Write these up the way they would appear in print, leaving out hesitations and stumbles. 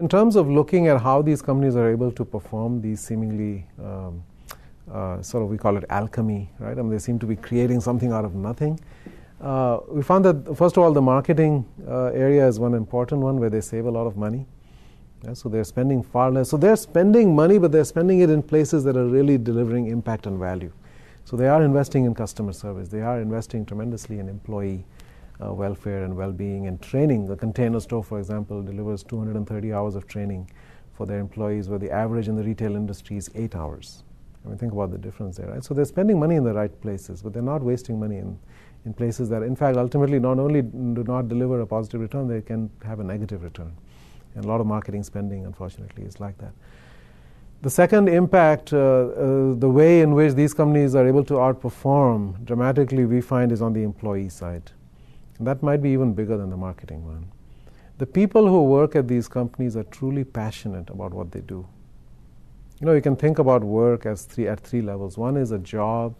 In terms of looking at how these companies are able to perform these seemingly sort of, we call it alchemy, right? I mean, they seem to be creating something out of nothing. We found that, first of all, the marketing area is one important one where they save a lot of money. Yeah, so they're spending far less. So they're spending money, but they're spending it in places that are really delivering impact and value. So they are investing in customer service. They are investing tremendously in employee welfare and well-being and training. The Container Store, for example, delivers 230 hours of training for their employees, where the average in the retail industry is 8 hours. I mean, think about the difference there, right? So they're spending money in the right places, but they're not wasting money in places that, in fact, ultimately not only do not deliver a positive return, they can have a negative return. And a lot of marketing spending, unfortunately, is like that. The second impact, the way in which these companies are able to outperform dramatically, we find, is on the employee side. And that might be even bigger than the marketing one. The people who work at these companies are truly passionate about what they do. You know, you can think about work as at three levels. One is a job,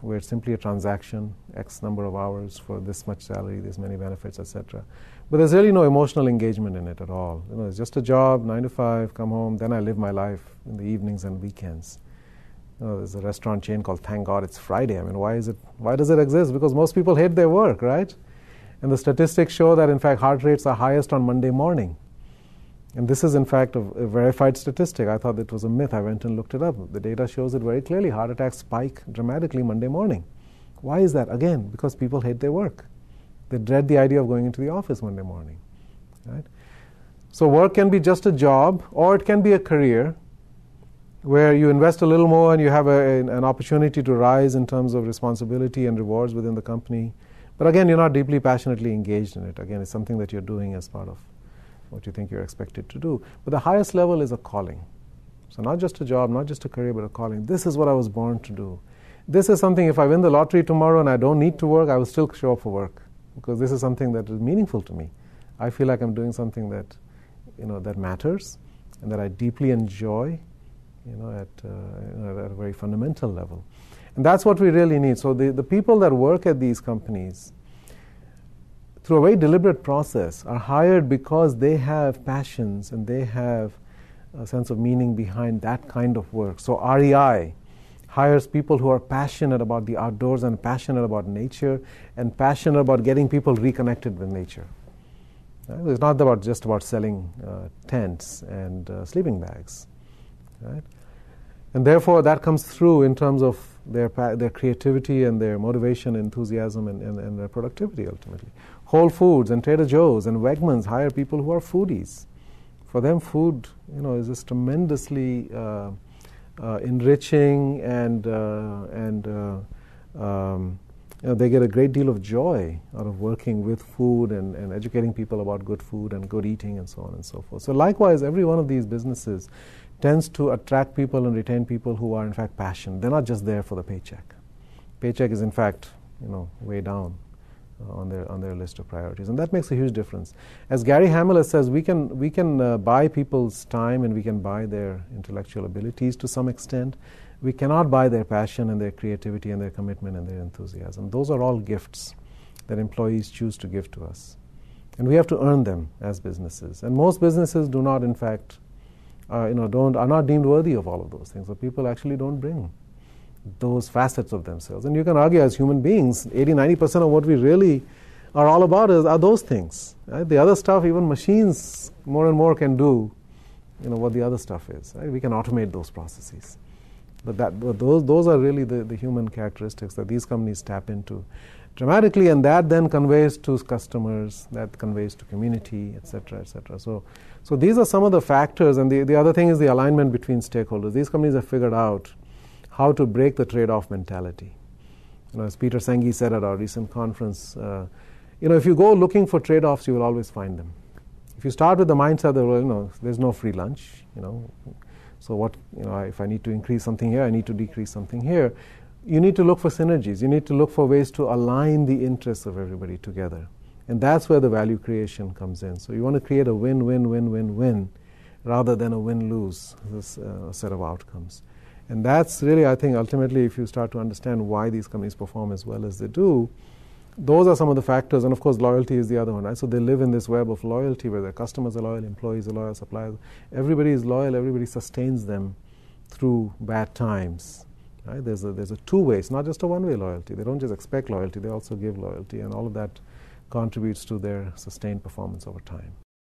where it's simply a transaction, X number of hours for this much salary, this many benefits, etc. But there's really no emotional engagement in it at all. You know, it's just a job, 9 to 5, come home, then I live my life in the evenings and weekends. You know, there's a restaurant chain called Thank God It's Friday. I mean, why does it exist? Because most people hate their work, right? And the statistics show that, in fact, heart rates are highest on Monday morning. And this is, in fact, a verified statistic. I thought it was a myth. I went and looked it up. The data shows it very clearly. Heart attacks spike dramatically Monday morning. Why is that? Again, because people hate their work. They dread the idea of going into the office Monday morning. Right? So work can be just a job, or it can be a career where you invest a little more and you have an opportunity to rise in terms of responsibility and rewards within the company. But again, you're not deeply passionately engaged in it. Again, it's something that you're doing as part of what you think you're expected to do. But the highest level is a calling. So not just a job, not just a career, but a calling. This is what I was born to do. This is something, if I win the lottery tomorrow and I don't need to work, I will still show up for work, because this is something that is meaningful to me. I feel like I'm doing something that, you know, that matters and that I deeply enjoy, you know, at a very fundamental level. And that's what we really need. So the people that work at these companies, through a very deliberate process, are hired because they have passions and they have a sense of meaning behind that kind of work. So REI hires people who are passionate about the outdoors and passionate about nature and passionate about getting people reconnected with nature. Right? It's not just about selling tents and sleeping bags. Right? And therefore, that comes through in terms of their creativity and their motivation, enthusiasm, and their productivity, ultimately. Whole Foods and Trader Joe's and Wegmans hire people who are foodies. For them, food, you know, is just tremendously enriching, and you know, they get a great deal of joy out of working with food and educating people about good food and good eating and so on and so forth. So likewise, every one of these businesses tends to attract people and retain people who are, in fact, passionate. They're not just there for the paycheck. Paycheck is, in fact, you know, way down on their list of priorities, and that makes a huge difference. As Gary Hamel says, we can buy people's time and we can buy their intellectual abilities to some extent. We cannot buy their passion and their creativity and their commitment and their enthusiasm. Those are all gifts that employees choose to give to us, and we have to earn them as businesses. And most businesses do not, in fact, are not deemed worthy of all of those things. So people actually don't bring those facets of themselves. And you can argue, as human beings, 80-90% of what we really are all about are those things. Right? The other stuff, even machines more and more can do, you know, what the other stuff is. Right? We can automate those processes. But those are really the human characteristics that these companies tap into dramatically, and that then conveys to customers, that conveys to community, etc., etc. So these are some of the factors, and the other thing is the alignment between stakeholders. These companies have figured out how to break the trade-off mentality. You know, as Peter Senge said at our recent conference, you know, if you go looking for trade-offs, you will always find them. If you start with the mindset that, well, you know, there's no free lunch, you know, so what, you know, if I need to increase something here, I need to decrease something here. You need to look for synergies. You need to look for ways to align the interests of everybody together. And that's where the value creation comes in. So you want to create a win-win-win-win-win rather than a win-lose set of outcomes. And that's really, I think, ultimately, if you start to understand why these companies perform as well as they do, those are some of the factors, and of course loyalty is the other one, right? So they live in this web of loyalty where their customers are loyal, employees are loyal, suppliers. Everybody is loyal, everybody sustains them through bad times. Right? There's a two-way, it's not just a one-way loyalty. They don't just expect loyalty, they also give loyalty, and all of that contributes to their sustained performance over time.